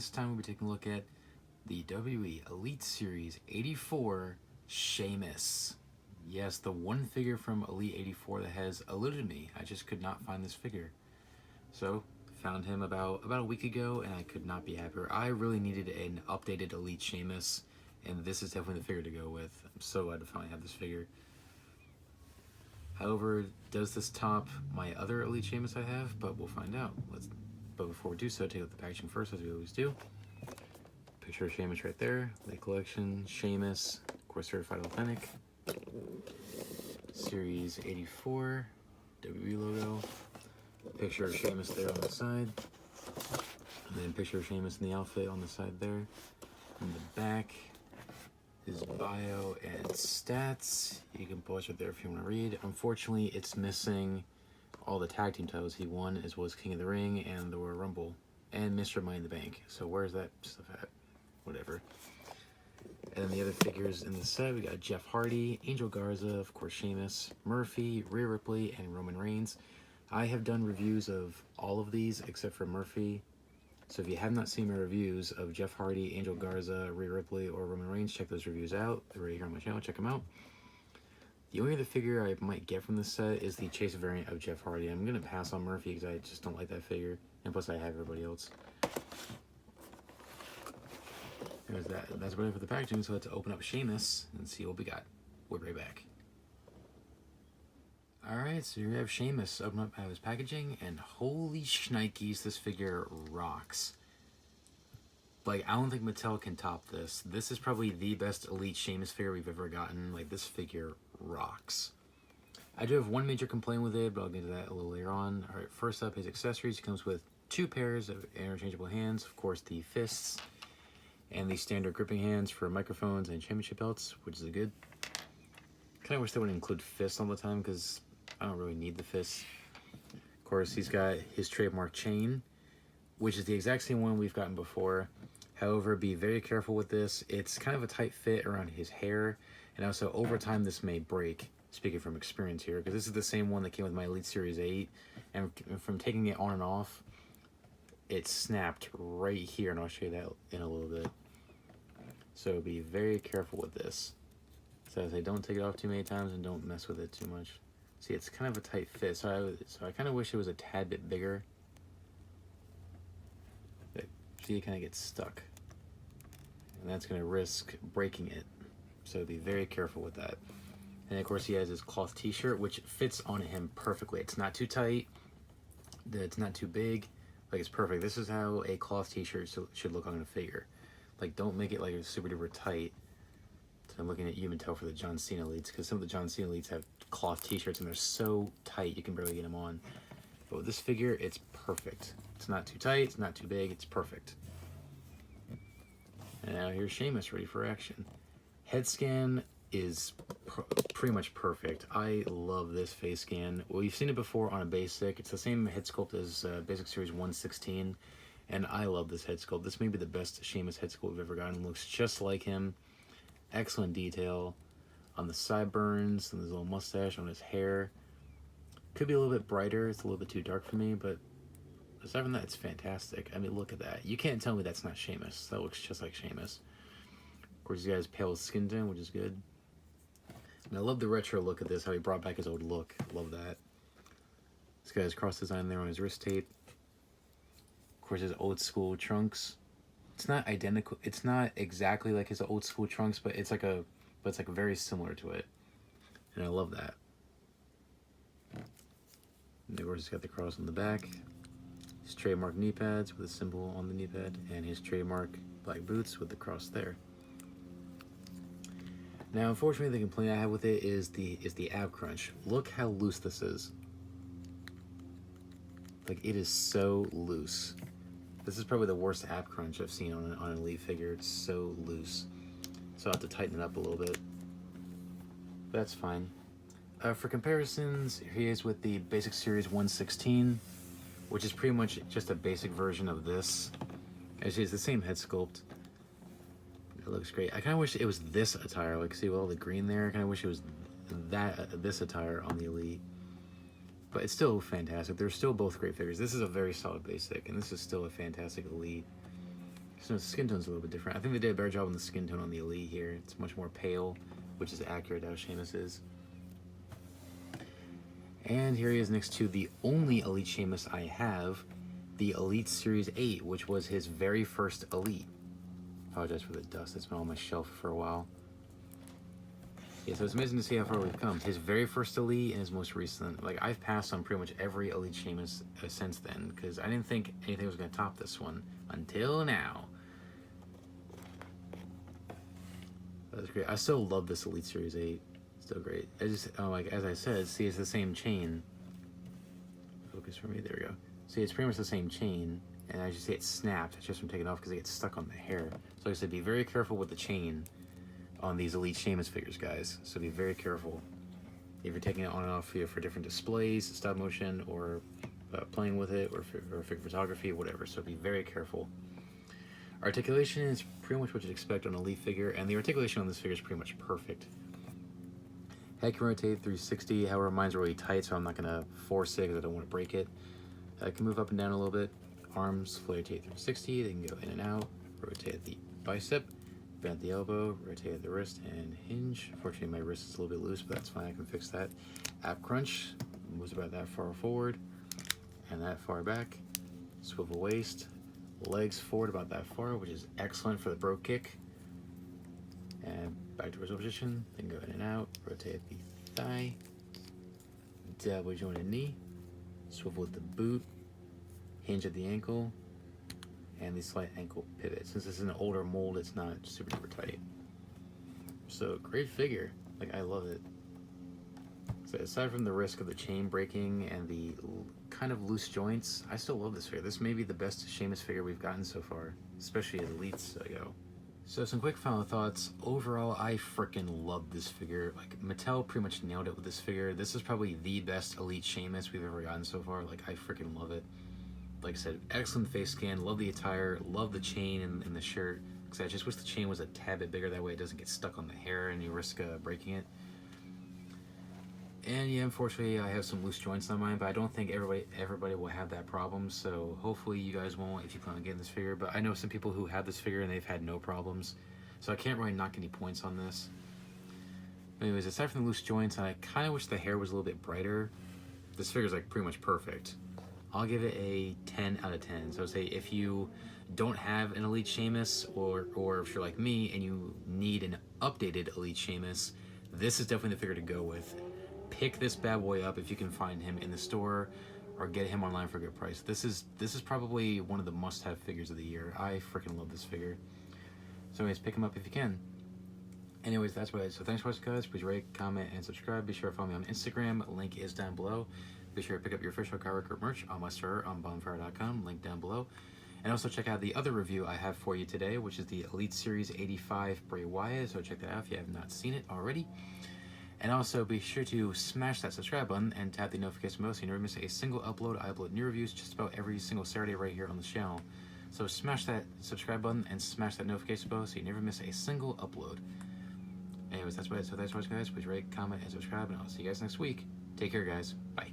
this time we'll be taking a look at the WWE Elite Series 84 Sheamus. Yes, the one figure from Elite 84 that has eluded me. I just could not find this figure. So, found him about a week ago and I could not be happier. I really needed an updated Elite Sheamus, and this is definitely the figure to go with. I'm so glad to finally have this figure. However, does this top my other Elite Sheamus I have? But we'll find out. But before we do so, take out the packaging first, as we always do. Picture of Sheamus right there. Elite Collection, Sheamus, of course certified authentic. Series 84, WWE logo. Picture of Sheamus there on the side. And then picture of Sheamus in the outfit on the side there. In the back, his bio and stats. You can pause it there if you want to read. Unfortunately, it's missing all the tag team titles he won, as well as King of the Ring and the Royal Rumble and Mr. Money in the Bank. So where's that stuff at? Whatever. And then the other figures in the set, we got Jeff Hardy, Angel Garza, of course Sheamus, Murphy, Rhea Ripley, and Roman Reigns. I have done reviews of all of these except for Murphy. So if you have not seen my reviews of Jeff Hardy, Angel Garza, Rhea Ripley, or Roman Reigns, check those reviews out. They're right here on my channel. Check them out. The only other figure I might get from this set is the Chase variant of Jeff Hardy. I'm going to pass on Murphy because I just don't like that figure. And plus I have everybody else. There's that. That's about it for the packaging, so let's open up Sheamus and see what we got. We'll be right back. Alright, so here we have Sheamus. Open up his packaging, and holy shnikes, this figure rocks. Like, I don't think Mattel can top this. This is probably the best Elite Sheamus figure we've ever gotten. Like, this figure rocks. I do have one major complaint with it, but I'll get into that a little later on. Alright, first up, his accessories. He comes with 2 pairs of interchangeable hands. Of course, the fists and the standard gripping hands for microphones and championship belts, which is good. Kind of wish they would include fists all the time, because I don't really need the fists. Of course, he's got his trademark chain, which is the exact same one we've gotten before. However, be very careful with this. It's kind of a tight fit around his hair, and also over time this may break, speaking from experience here, because this is the same one that came with my Elite Series 8, and from taking it on and off, it snapped right here, and I'll show you that in a little bit. So be very careful with this. So I say don't take it off too many times and don't mess with it too much. See, it's kind of a tight fit, so I kind of wish it was a tad bit bigger. But see, it kind of gets stuck, and that's going to risk breaking it. So be very careful with that. And of course, he has his cloth T-shirt, which fits on him perfectly. It's not too tight. It's not too big. Like, it's perfect. This is how a cloth T-shirt should look on a figure. Like, don't make it like super duper tight. So I'm looking at you and tell for the John Cena Elites, because some of the John Cena Elites have cloth T-shirts and they're so tight you can barely get them on. But with this figure, it's perfect. It's not too tight, it's not too big, it's perfect. And now here's Sheamus ready for action. Head scan is pretty much perfect. I love this face scan. Well, you've seen it before on a basic. It's the same head sculpt as Basic Series 116, and I love this head sculpt. This may be the best Sheamus head sculpt we've ever gotten. It looks just like him. Excellent detail on the sideburns and his little mustache, on his hair. Could be a little bit brighter. It's a little bit too dark for me, but aside from that, it's fantastic. I mean, look at that. You can't tell me that's not Sheamus. That looks just like Sheamus. Of course, he has pale skin tone, which is good. And I love the retro look of this, how he brought back his old look. Love that. This guy has cross design there on his wrist tape. Of course, his old school trunks. It's not identical. It's not exactly like his old school trunks, but it's like very similar to it. And I love that. And of course, he's got the cross on the back. His trademark knee pads with a symbol on the knee pad, and his trademark black boots with the cross there. Now, unfortunately, the complaint I have with it is the ab crunch. Look how loose this is. Like, it is so loose. This is probably the worst ab crunch I've seen on an Elite figure. It's so loose. So I'll have to tighten it up a little bit. That's fine. For comparisons, here he is with the Basic Series 116, which is pretty much just a basic version of this. Actually, it's the same head sculpt. It looks great. I kind of wish it was this attire. Like, see all the green there? I kind of wish it was this attire on the Elite. But it's still fantastic. They're still both great figures. This is a very solid basic, and this is still a fantastic Elite. So the skin tone's a little bit different. I think they did a better job on the skin tone on the Elite here. It's much more pale, which is accurate how Sheamus is. And here he is next to the only Elite Sheamus I have, the Elite Series 8, which was his very first Elite. Apologize for the dust, it's been on my shelf for a while. Yeah, so it's amazing to see how far we've come. His very first Elite and his most recent. Like, I've passed on pretty much every Elite Sheamus since then, because I didn't think anything was going to top this one until now. That's great. I still love this Elite Series 8. Still great. I just, like, as I said, see, it's the same chain. Focus for me, there we go. See, it's pretty much the same chain, and as you see, it snapped just from taking it off because it gets stuck on the hair. So like I said, be very careful with the chain on these Elite Sheamus figures, guys. So be very careful if you're taking it on and off here for different displays, stop motion, or playing with it, or figure photography, whatever. So be very careful. Articulation is pretty much what you'd expect on an Elite figure, and the articulation on this figure is pretty much perfect. Head can rotate 360, however mine's really tight, so I'm not going to force it because I don't want to break it. I can move up and down a little bit. Arms rotate 360, they can go in and out. Rotate the bicep, bend the elbow, rotate the wrist, and hinge. Unfortunately, my wrist is a little bit loose, but that's fine, I can fix that. Ab crunch, moves about that far forward, and that far back. Swivel waist, legs forward about that far, which is excellent for the brogue kick. And back to original position, then go in and out, rotate the thigh, double jointed knee, swivel with the boot, hinge at the ankle, and the slight ankle pivot. Since this is an older mold, it's not super duper tight. So great figure, like I love it. So aside from the risk of the chain breaking and the kind of loose joints, I still love this figure. This may be the best Sheamus figure we've gotten so far, especially as Elites go. So some quick final thoughts. Overall, I freaking love this figure. Like, Mattel pretty much nailed it with this figure. This is probably the best Elite Sheamus we've ever gotten so far. Like, I freaking love it. Like I said, excellent face scan, love the attire, love the chain and the shirt. Because I just wish the chain was a tad bit bigger, that way it doesn't get stuck on the hair and you risk breaking it. And yeah, unfortunately, I have some loose joints on mine, but I don't think everybody will have that problem. So hopefully you guys won't if you plan on getting this figure. But I know some people who have this figure and they've had no problems. So I can't really knock any points on this. Anyways, aside from the loose joints, I kind of wish the hair was a little bit brighter. This figure's like pretty much perfect. I'll give it a 10 out of 10. So say if you don't have an Elite Sheamus, or if you're like me and you need an updated Elite Sheamus, this is definitely the figure to go with. Pick this bad boy up if you can find him in the store, or get him online for a good price. This is probably one of the must-have figures of the year. I freaking love this figure. So anyways, pick him up if you can. Anyways, that's what it is. So thanks for watching, guys. Please rate, comment, and subscribe. Be sure to follow me on Instagram. Link is down below. Be sure to pick up your official Car Record merch on my store on bonfire.com. Link down below. And also check out the other review I have for you today, which is the Elite Series 85 Bray Wyatt. So check that out if you have not seen it already. And also be sure to smash that subscribe button and tap the notification bell so you never miss a single upload. I upload new reviews just about every single Saturday right here on the channel. So smash that subscribe button and smash that notification bell so you never miss a single upload. Anyways, that's what it is. So thanks for watching, guys. Please rate, comment, and subscribe, and I'll see you guys next week. Take care, guys. Bye.